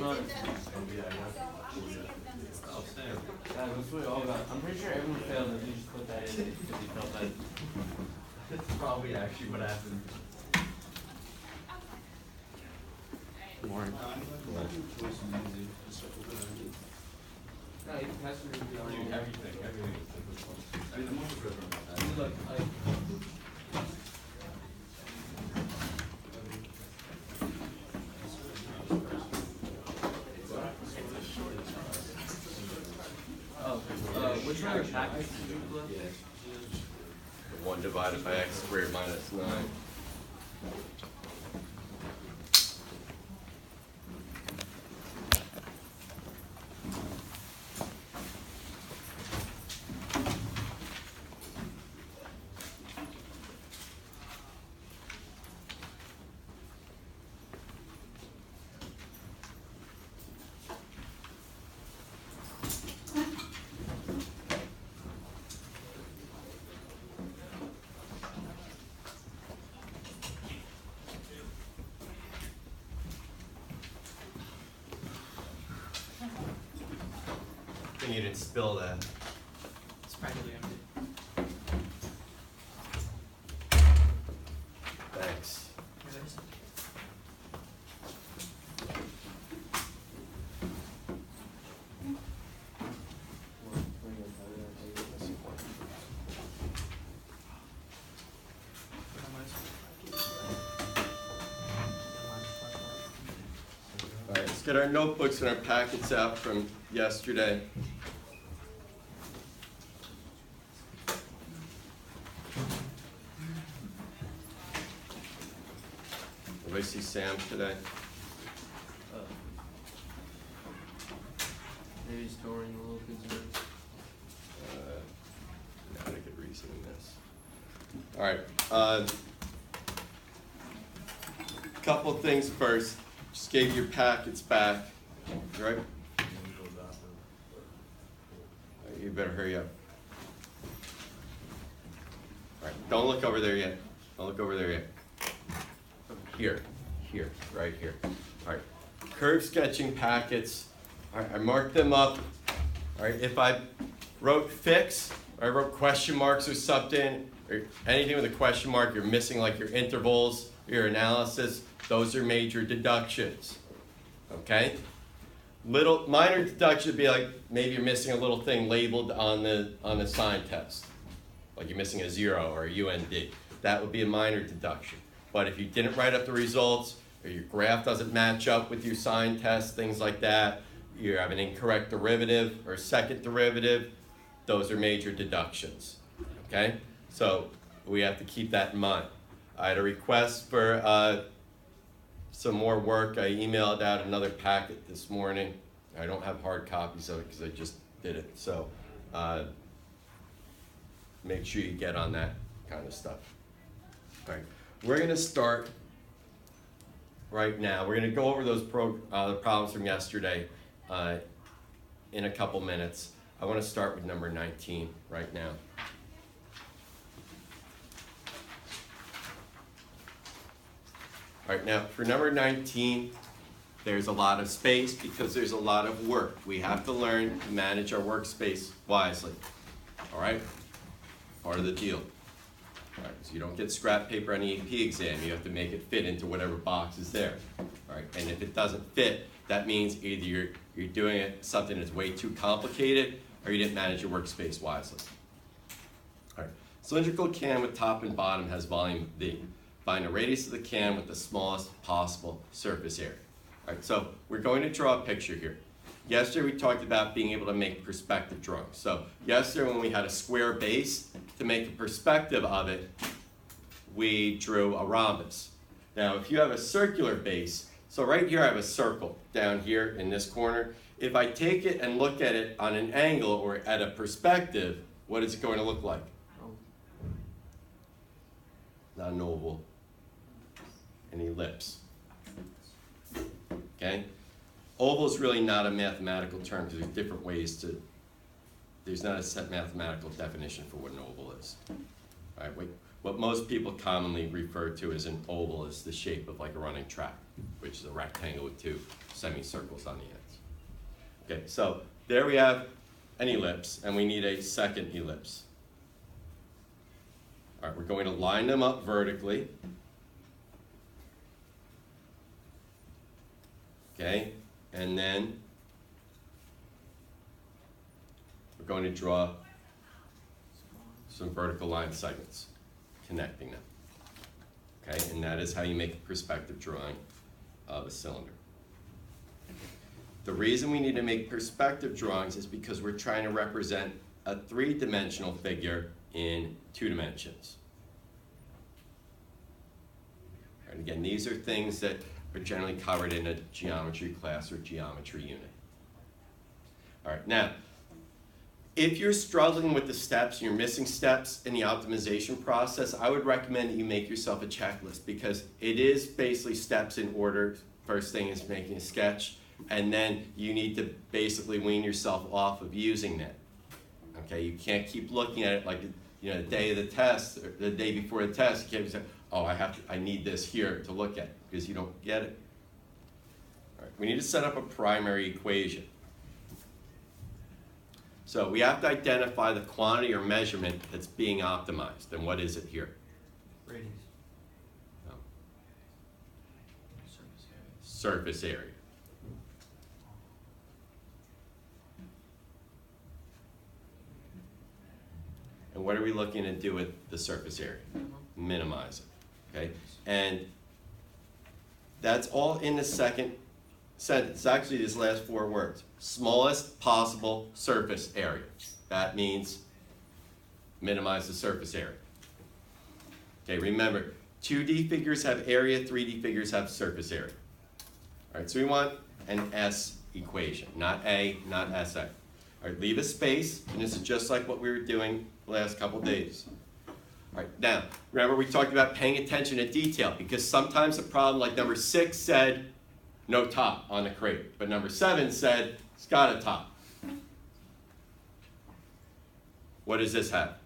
not. Oh, Sam. Yeah, that's what we all got. I'm pretty sure everyone failed and they just put that in because they felt that. That's probably actually what happened. Morning. No, you can pass me the Dude, everything is difficult. I mean, the most difficult. Look, which one are your packets did you put? Yeah. 1 divided by x squared minus 9. You didn't spill that. It's practically empty. Thanks. All right, let's get our notebooks and our packets out from yesterday. Everybody see Sam today? Maybe he's touring a little concerned. Not a good reason in this. All right. Couple things first. Just gave your packets back, right? You better hurry up. All right. Don't look over there yet. Don't look over there yet. Here, right here. All right. Curve sketching packets. All right. I marked them up. All right. If I wrote fix, or I wrote question marks or something, or anything with a question mark, you're missing like your intervals, your analysis, those are major deductions. Okay? Minor deduction would be like maybe you're missing a little thing labeled on the sign test. Like you're missing a 0 or a UND. That would be a minor deduction. But if you didn't write up the results, or your graph doesn't match up with your sign test, things like that, you have an incorrect derivative or second derivative, those are major deductions. Okay? So we have to keep that in mind. I had a request for some more work. I emailed out another packet this morning. I don't have hard copies of it because I just did it. So make sure you get on that kind of stuff. All right. We're going to start right now. We're going to go over those the problems from yesterday in a couple minutes. I want to start with number 19 right now. All right, now for number 19, there's a lot of space because there's a lot of work. We have to learn to manage our workspace wisely. All right? Part of the deal. All right, so you don't get scrap paper on the AP exam. You have to make it fit into whatever box is there. All right, and if it doesn't fit, that means either you're doing it something that's way too complicated or you didn't manage your workspace wisely. All right, cylindrical can with top and bottom has volume V. Find the radius of the can with the smallest possible surface area. All right, so we're going to draw a picture here. Yesterday we talked about being able to make perspective drawings. So yesterday when we had a square base, to make a perspective of it, we drew a rhombus. Now if you have a circular base, so right here I have a circle down here in this corner. If I take it and look at it on an angle or at a perspective, what is it going to look like? Not an oval, an ellipse. Okay? Oval is really not a mathematical term because there's different ways to, there's not a set mathematical definition for what an oval is. All right, what most people commonly refer to as an oval is the shape of like a running track. which is a rectangle with two semicircles on the ends. Okay, so there we have an ellipse, and we need a second ellipse. All right, we're going to line them up vertically. Okay, and then we're going to draw some vertical line segments connecting them. Okay, and that is how you make a perspective drawing of a cylinder. The reason we need to make perspective drawings is because we're trying to represent a three-dimensional figure in 2 dimensions. And again, these are things that are generally covered in a geometry class or geometry unit. All right, now, if you're struggling with the steps, you're missing steps in the optimization process, I would recommend that you make yourself a checklist, because it is basically steps in order. First thing is making a sketch, and then you need to basically wean yourself off of using that. Okay, you can't keep looking at it like, you know, the day of the test, or the day before the test. You can't say, oh, I need this here to look at, because you don't get it. All right, we need to set up a primary equation. So we have to identify the quantity or measurement that's being optimized. And what is it here? Radius. No. Surface area. Surface area. And what are we looking to do with the surface area? Minimize it. Okay? And that's all in the second sentence. It's actually these last 4 words. Smallest possible surface area. That means minimize the surface area. Okay, remember, 2D figures have area, 3D figures have surface area. All right, so we want an S equation, not A, not SA. All right, leave a space, and this is just like what we were doing the last couple days. All right, now, remember we talked about paying attention to detail, because sometimes a problem like number 6 said no top on the crate, but number 7 said it's got a top. What does this have?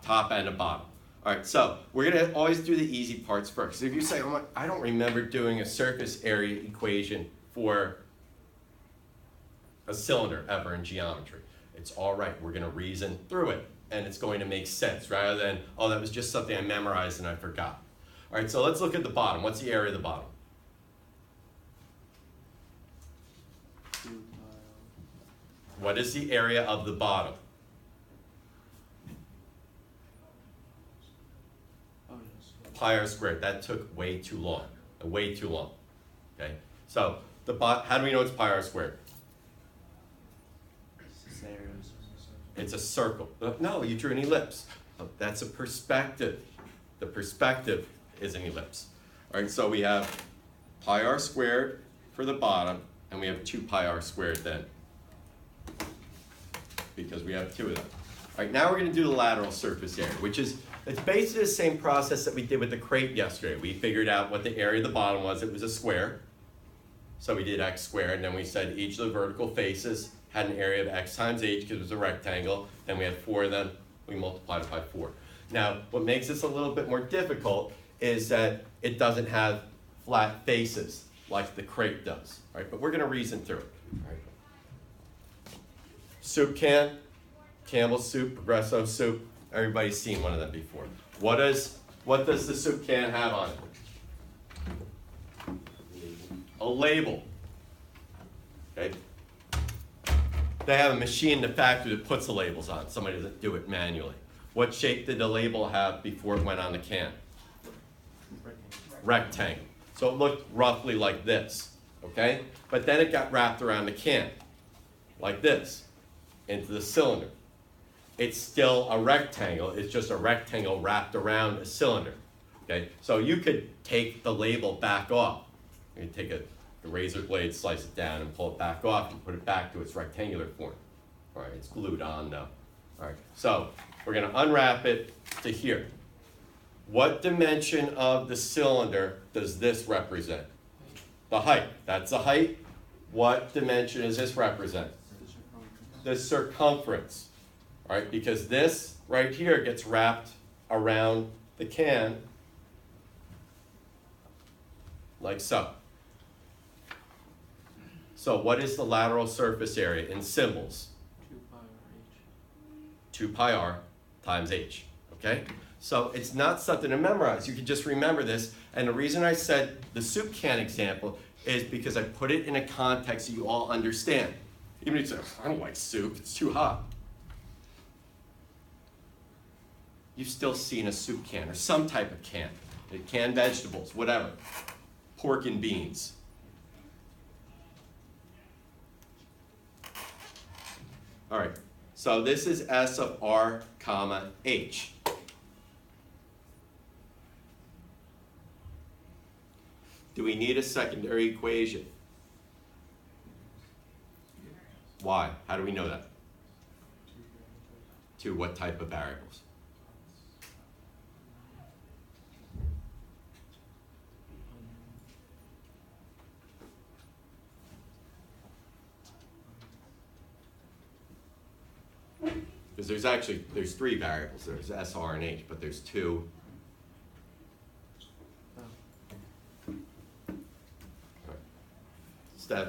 Top and a bottom. All right, so we're going to always do the easy parts first. If you say, oh, I don't remember doing a surface area equation for a cylinder ever in geometry, it's all right. We're going to reason through it, and it's going to make sense rather than, oh, that was just something I memorized and I forgot. All right, so let's look at the bottom. What's the area of the bottom? What is the area of the bottom? Pi r squared. That took way too long. Way too long. Okay. So how do we know it's pi r squared? It's a circle. No, you drew an ellipse. That's a perspective. The perspective is an ellipse. All right. So we have pi r squared for the bottom, and we have 2 pi r squared then, because we have 2 of them. All right, now we're going to do the lateral surface area, which is, it's basically the same process that we did with the crate yesterday. We figured out what the area of the bottom was. It was a square. So we did x squared, and then we said each of the vertical faces had an area of x times h because it was a rectangle. Then we had 4 of them. We multiplied it by 4. Now, what makes this a little bit more difficult is that it doesn't have flat faces like the crate does. All right, but we're going to reason through it. All right. Soup can, Campbell's soup, Progresso soup. Everybody's seen one of them before. What does the soup can have on it? A label. Okay. They have a machine in the factory that puts the labels on. Somebody doesn't do it manually. What shape did the label have before it went on the can? Rectangle. So it looked roughly like this. Okay? But then it got wrapped around the can, like this, into the cylinder. It's still a rectangle. It's just a rectangle wrapped around a cylinder. Okay? So you could take the label back off. You can take a razor blade, slice it down, and pull it back off and put it back to its rectangular form. All right, it's glued on though. All right, so we're going to unwrap it to here. What dimension of the cylinder does this represent? The height. That's the height. What dimension does this represent? The circumference. All right, because this right here gets wrapped around the can like so. So what is the lateral surface area in symbols? 2 pi r times h, okay? So it's not something to memorize. You can just remember this. And the reason I said the soup can example is because I put it in a context so you all understand. Even if you say, I don't like soup, it's too hot. You've still seen a soup can or some type of can. Canned vegetables, whatever. Pork and beans. All right, so this is S of R comma H. Do we need a secondary equation? Why? How do we know that? To what type of variables? Because there's 3 variables. There's S, R, and H, but there's 2. Steph,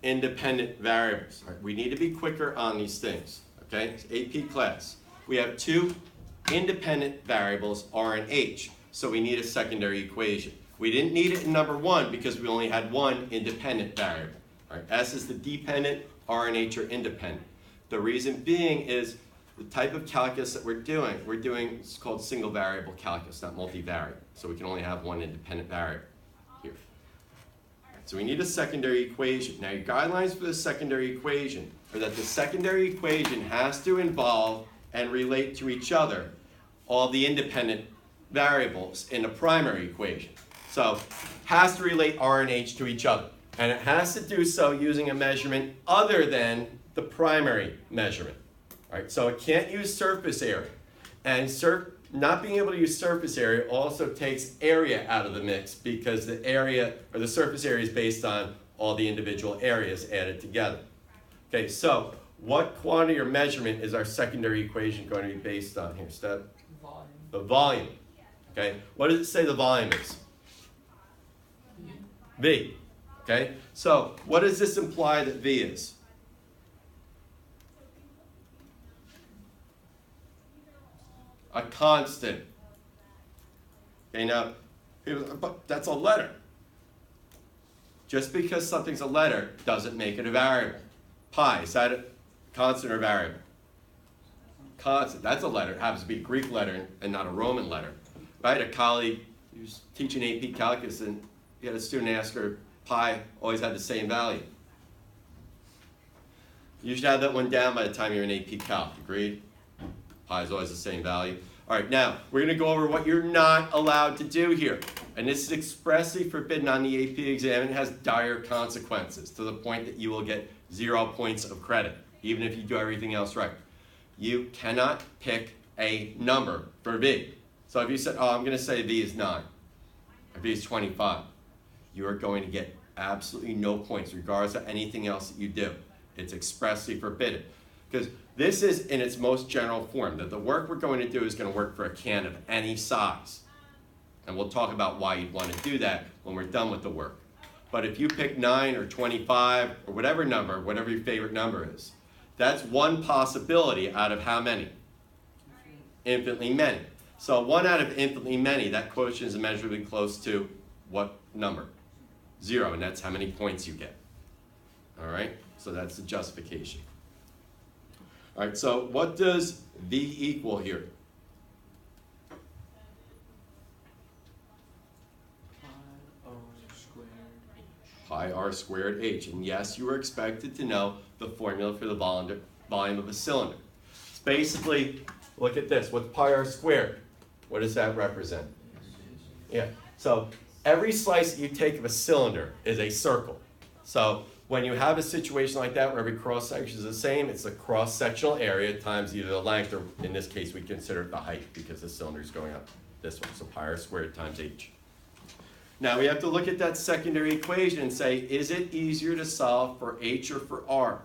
independent variables. All right, we need to be quicker on these things, okay? It's AP class. We have 2 independent variables, R and H, so we need a secondary equation. We didn't need it in number 1 because we only had 1 independent variable. All right, S is the dependent, R and H are independent. The reason being is the type of calculus that we're doing, it's called single variable calculus, not multivariate. So we can only have 1 independent variable here. So we need a secondary equation. Now your guidelines for the secondary equation are that the secondary equation has to involve and relate to each other all the independent variables in the primary equation. So has to relate R and H to each other. And it has to do so using a measurement other than the primary measurement. All right, so it can't use surface area. And not being able to use surface area also takes area out of the mix because the area, or the surface area, is based on all the individual areas added together. Okay, so what quantity or measurement is our secondary equation going to be based on here, Steph? Volume. The volume. Okay, what does it say the volume is? V. Okay, so what does this imply that V is? A constant. Okay, now, but that's a letter. Just because something's a letter doesn't make it a variable. Pi, is that a constant or variable? Constant, that's a letter. It happens to be a Greek letter and not a Roman letter. Right, a colleague who's teaching AP Calculus and he had a student ask her, pi always had the same value. You should have that one down by the time you're in AP Calc, agreed? Pi is always the same value. All right, now we're going to go over what you're not allowed to do here. And this is expressly forbidden on the AP exam and has dire consequences to the point that you will get 0 points of credit, even if you do everything else right. You cannot pick a number for V. So if you said, oh, I'm going to say V is 9, or V is 25, you are going to get absolutely no points, regardless of anything else that you do. It's expressly forbidden. Because this is in its most general form, that the work we're going to do is going to work for a can of any size. And we'll talk about why you'd want to do that when we're done with the work. But if you pick 9 or 25 or whatever number, whatever your favorite number is, that's one possibility out of how many? Infinitely many. So 1 out of infinitely many, that quotient is immeasurably close to what number? 0, and that's how many points you get. All right, so that's the justification. All right, so what does V equal here? Pi r squared h. And yes, you were expected to know the formula for the volume of a cylinder. It's basically, look at this, what's pi r squared? What does that represent? Yeah, so every slice that you take of a cylinder is a circle. So when you have a situation like that where every cross-section is the same, it's the cross-sectional area times either the length, or in this case we consider it the height because the cylinder is going up this way. So pi r squared times h. Now we have to look at that secondary equation and say, is it easier to solve for h or for r?